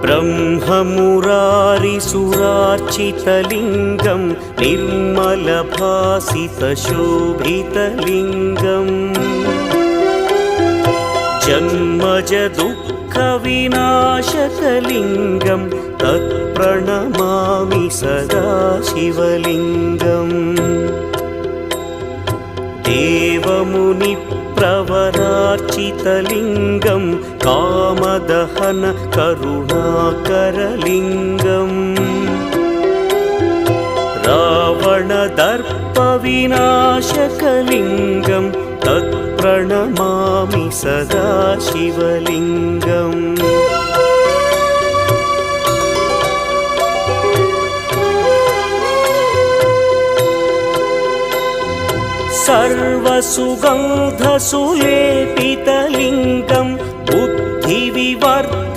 ब्रह्ममुरारिसुरार्चितलिङ्गं निर्मलभासितशोभितलिङ्गम् जन्मजदुःखविनाशकलिङ्गं तत्प्रणमामि सदा शिवलिङ्गम् देवमुनिप्रवरार्चितलिङ्गं कामदहन करुणाकरलिङ्गम् रावणदर्पविनाशकलिङ्गं तत्प्रणमामि सदा शिवलिङ्गम् सर्वसुगन्धसुलेपितलिङ्गं बुद्धिविवर्धकलिङ्गम्